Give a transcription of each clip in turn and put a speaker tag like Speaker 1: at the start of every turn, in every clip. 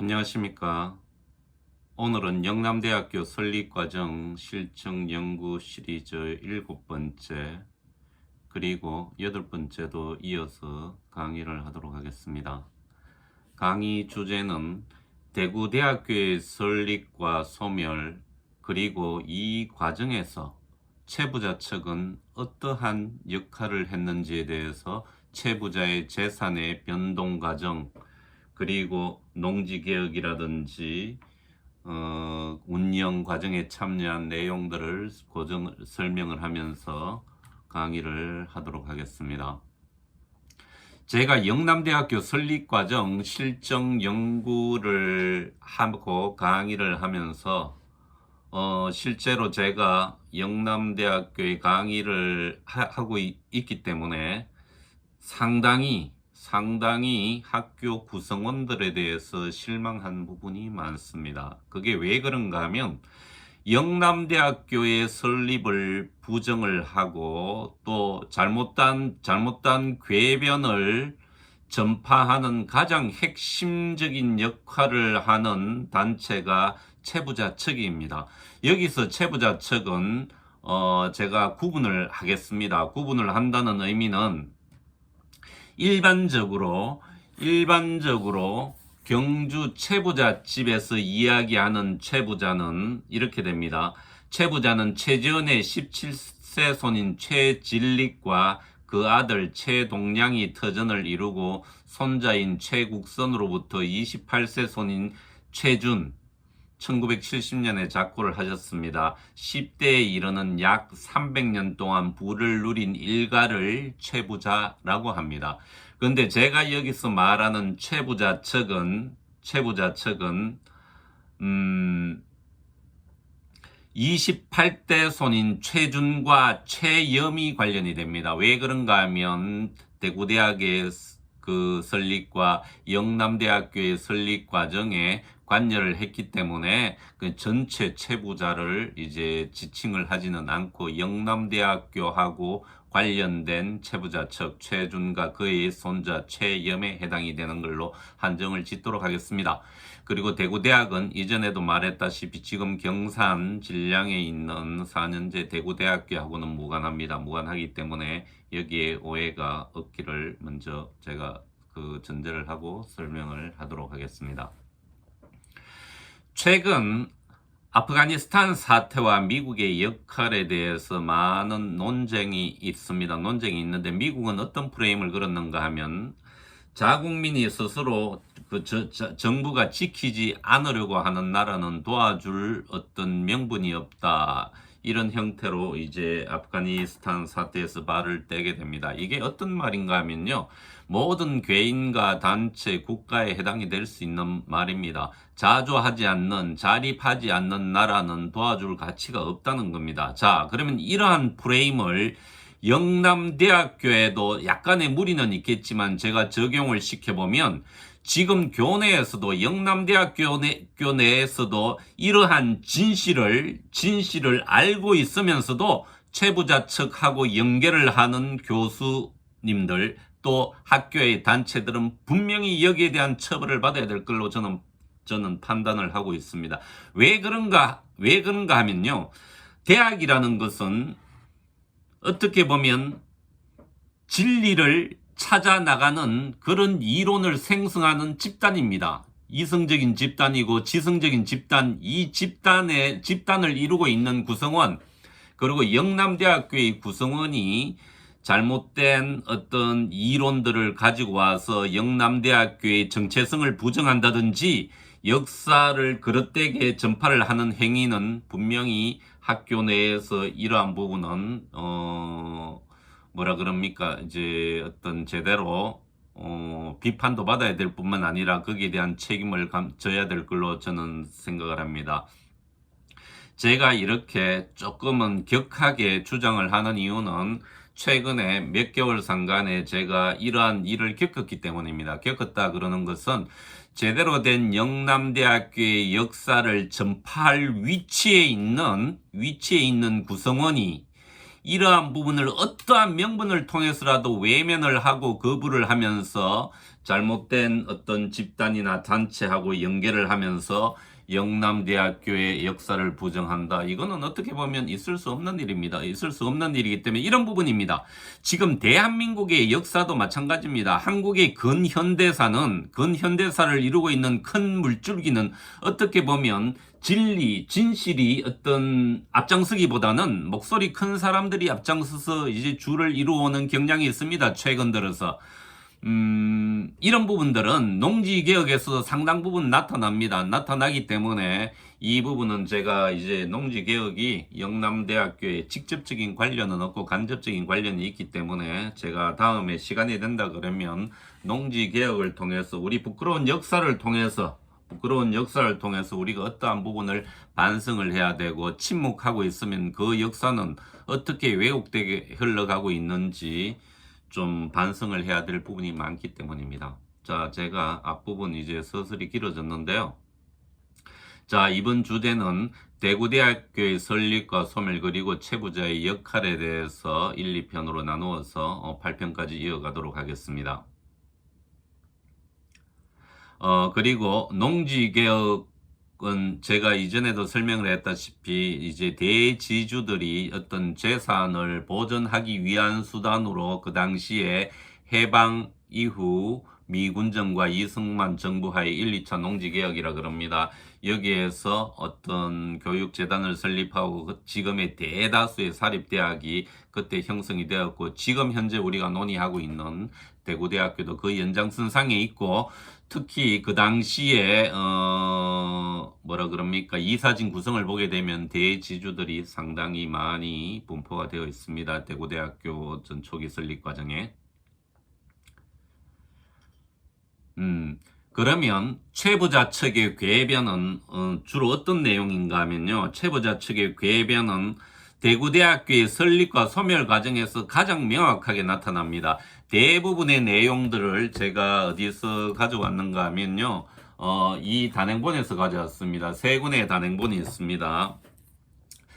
Speaker 1: 안녕하십니까. 오늘은 영남대학교 설립과정 실증 연구 시리즈 7번째 그리고 8번째도 이어서 강의를 하도록 하겠습니다. 강의 주제는 대구대학교의 설립과 소멸 그리고 이 과정에서 채부자 측은 어떠한 역할을 했는지에 대해서 채부자의 재산의 변동 과정 그리고 농지개혁이라든지 운영 과정에 참여한 내용들을 설명을 하면서 강의를 하도록 하겠습니다. 제가 영남대학교 설립과정 실정 연구를 하고 강의를 하면서 실제로 제가 영남대학교에 강의를 하고 있기 때문에 상당히 학교 구성원들에 대해서 실망한 부분이 많습니다. 그게 왜 그런가 하면 영남대학교의 설립을 부정을 하고 또 잘못된 궤변을 전파하는 가장 핵심적인 역할을 하는 단체가 채부자 측입니다. 여기서 채부자 측은 제가 구분을 하겠습니다. 구분을 한다는 의미는 일반적으로 경주 채부자 집에서 이야기하는 채부자는 이렇게 됩니다. 채부자는 최지은의 17세 손인 최진릭과 그 아들 최동량이 터전을 이루고 손자인 최국선으로부터 28세 손인 최준 1970년에 작고를 하셨습니다. 10대에 이르는 약 300년 동안 부를 누린 일가를 채부자라고 합니다. 그런데 제가 여기서 말하는 채부자 측은 28대 손인 최준과 최염이 관련이 됩니다. 왜 그런가 하면 대구대학의 그 설립과 영남대학교의 설립 과정에 관여를 했기 때문에 그 전체 채부자를 이제 지칭을 하지는 않고 영남대학교하고 관련된 채부자 측 최준과 그의 손자 최염에 해당이 되는 걸로 한정을 짓도록 하겠습니다. 그리고 대구대학은 이전에도 말했다시피 지금 경산 진량에 있는 4년제 대구대학교하고는 무관합니다. 무관하기 때문에 여기에 오해가 없기를 먼저 제가 그 전제를 하고 설명을 하도록 하겠습니다. 최근 아프가니스탄 사태와 미국의 역할에 대해서 많은 논쟁이 있습니다. 논쟁이 있는데 미국은 어떤 프레임을 걸었는가 하면 자국민이 스스로 정부가 지키지 않으려고 하는 나라는 도와줄 어떤 명분이 없다. 이런 형태로 이제 아프가니스탄 사태에서 발을 떼게 됩니다. 이게 어떤 말인가 하면요. 모든 개인과 단체, 국가에 해당이 될 수 있는 말입니다. 자조하지 않는, 자립하지 않는 나라는 도와줄 가치가 없다는 겁니다. 자, 그러면 이러한 프레임을 영남대학교에도 약간의 무리는 있겠지만 제가 적용을 시켜보면 지금 교내에서도 영남대학교 내에서도 이러한 진실을 알고 있으면서도 채부자 측하고 연결을 하는 교수님들 또 학교의 단체들은 분명히 여기에 대한 처벌을 받아야 될 걸로 저는 판단을 하고 있습니다. 왜 그런가 하면요. 대학이라는 것은 어떻게 보면 진리를 찾아 나가는 그런 이론을 생성하는 집단입니다. 이성적인 집단이고 지성적인 집단, 이 집단을 이루고 있는 구성원, 그리고 영남대학교의 구성원이 잘못된 어떤 이론들을 가지고 와서 영남대학교의 정체성을 부정한다든지 역사를 그릇되게 전파를 하는 행위는 분명히 학교 내에서 이러한 부분은 뭐라 그럽니까? 이제 어떤 제대로 비판도 받아야 될 뿐만 아니라 거기에 대한 책임을 져야 될 걸로 저는 생각을 합니다. 제가 이렇게 조금은 격하게 주장을 하는 이유는 최근에 몇 개월 상간에 제가 이러한 일을 겪었기 때문입니다. 겪었다 그러는 것은 제대로 된 영남대학교의 역사를 전파할 위치에 있는 구성원이 이러한 부분을 어떠한 명분을 통해서라도 외면을 하고 거부를 하면서 잘못된 어떤 집단이나 단체하고 연계를 하면서 영남대학교의 역사를 부정한다. 이거는 어떻게 보면 있을 수 없는 일입니다. 있을 수 없는 일이기 때문에 이런 부분입니다. 지금 대한민국의 역사도 마찬가지입니다. 한국의 근현대사를 이루고 있는 큰 물줄기는 어떻게 보면 진리, 진실이 어떤 앞장서기보다는 목소리 큰 사람들이 앞장서서 이제 줄을 이루어오는 경향이 있습니다. 최근 들어서. 이런 부분들은 농지개혁에서 상당 부분 나타납니다. 나타나기 때문에 이 부분은 제가 이제 농지개혁이 영남대학교에 직접적인 관련은 없고 간접적인 관련이 있기 때문에 제가 다음에 시간이 된다 그러면 농지개혁을 통해서 우리 부끄러운 역사를 통해서 우리가 어떠한 부분을 반성을 해야 되고 침묵하고 있으면 그 역사는 어떻게 왜곡되게 흘러가고 있는지 좀 반성을 해야 될 부분이 많기 때문입니다. 자, 제가 앞부분 이제 서서히 길어졌는데요. 자, 이번 주제는 대구대학교의 설립과 소멸 그리고 체부자의 역할에 대해서 1, 2편으로 나누어서 8편까지 이어가도록 하겠습니다. 그리고 농지개혁은 제가 이전에도 설명을 했다시피 이제 대지주들이 어떤 재산을 보존하기 위한 수단으로 그 당시에 해방 이후 미군정과 이승만 정부하의 1, 2차 농지개혁이라 그럽니다. 여기에서 어떤 교육재단을 설립하고 지금의 대다수의 사립대학이 그때 형성이 되었고 지금 현재 우리가 논의하고 있는 대구대학교도 그 연장선상에 있고 특히 그 당시에 이사진 구성을 보게 되면 대지주들이 상당히 많이 분포가 되어 있습니다. 대구대학교 전 초기 설립 과정에. 그러면 최부자 측의 궤변은 주로 어떤 내용인가 하면요. 최부자 측의 궤변은 대구대학교의 설립과 소멸 과정에서 가장 명확하게 나타납니다. 대부분의 내용들을 제가 어디서 가져왔는가 하면요. 이 단행본에서 가져왔습니다. 세 권의 단행본이 있습니다.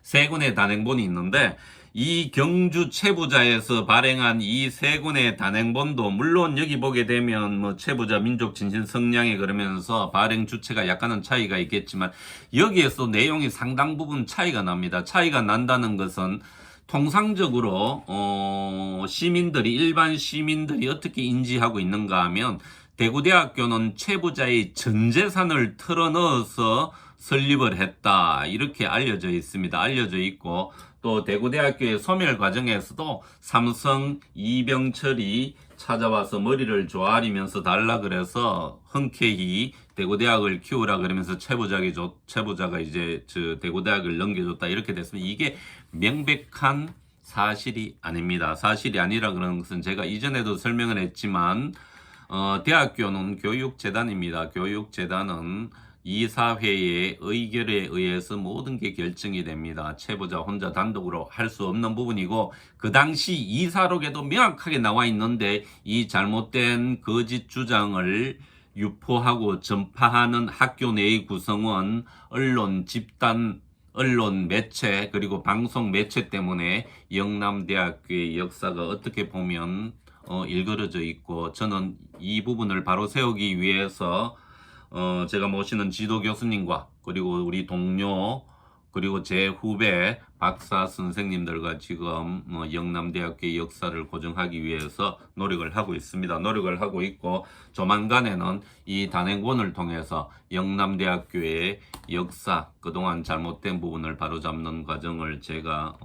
Speaker 1: 세 권의 단행본이 있는데 이 경주 최부자에서 발행한 이 세 권의 단행본도 물론 여기 보게 되면 뭐 최부자 민족 진신 성량에 그러면서 발행 주체가 약간은 차이가 있겠지만 여기에서 내용이 상당 부분 차이가 납니다. 차이가 난다는 것은 통상적으로 일반 시민들이 어떻게 인지하고 있는가 하면 대구대학교는 최부자의 전 재산을 털어넣어서 설립을 했다 이렇게 알려져 있습니다. 알려져 있고 또 대구대학교의 소멸 과정에서도 삼성 이병철이 찾아와서 머리를 조아리면서 달라 그래서 흔쾌히 대구대학을 키우라 그러면서 최부자가 이제 대구대학을 넘겨줬다 이렇게 됐습니다. 이게 명백한 사실이 아닙니다. 사실이 아니라 그러는 것은 제가 이전에도 설명을 했지만 대학교는 교육재단입니다. 교육재단은 이사회의 의결에 의해서 모든 게 결정이 됩니다. 최부자 혼자 단독으로 할 수 없는 부분이고 그 당시 이사록에도 명확하게 나와 있는데 이 잘못된 거짓 주장을 유포하고 전파하는 학교 내의 구성원, 언론, 집단, 언론, 매체 그리고 방송 매체 때문에 영남대학교의 역사가 어떻게 보면 일그러져 있고 저는 이 부분을 바로 세우기 위해서 제가 모시는 지도 교수님과 그리고 우리 동료 그리고 제 후배 박사 선생님들과 지금 영남대학교의 역사를 고정하기 위해서 노력을 하고 있습니다. 노력을 하고 있고 조만간에는 이 단행본을 통해서 영남대학교의 역사 그동안 잘못된 부분을 바로잡는 과정을 제가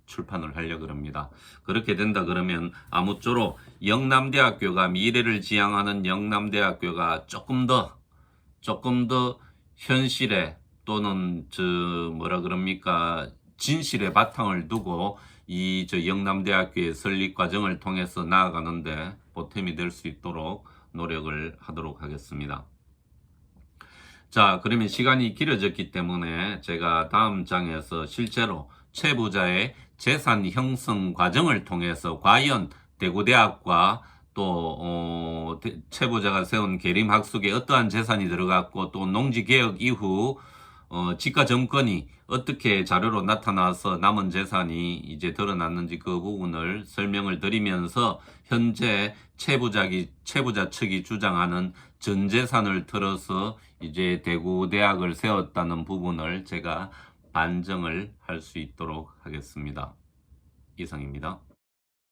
Speaker 1: 출판을 하려고 합니다. 그렇게 된다 그러면 아무쪼록 영남대학교가 미래를 지향하는 영남대학교가 조금 더 현실에 또는 진실의 바탕을 두고 이 영남대학교의 설립 과정을 통해서 나아가는데 보탬이 될 수 있도록 노력을 하도록 하겠습니다. 자, 그러면 시간이 길어졌기 때문에 제가 다음 장에서 실제로 최부자의 재산 형성 과정을 통해서 과연 대구대학과 또 최부자가 세운 계림학숙에 어떠한 재산이 들어갔고 또 농지개혁 이후 지가 정권이 어떻게 자료로 나타나서 남은 재산이 이제 드러났는지 그 부분을 설명을 드리면서 현재 채부자 측이 주장하는 전 재산을 틀어서 이제 대구대학을 세웠다는 부분을 제가 반정을 할 수 있도록 하겠습니다. 이상입니다.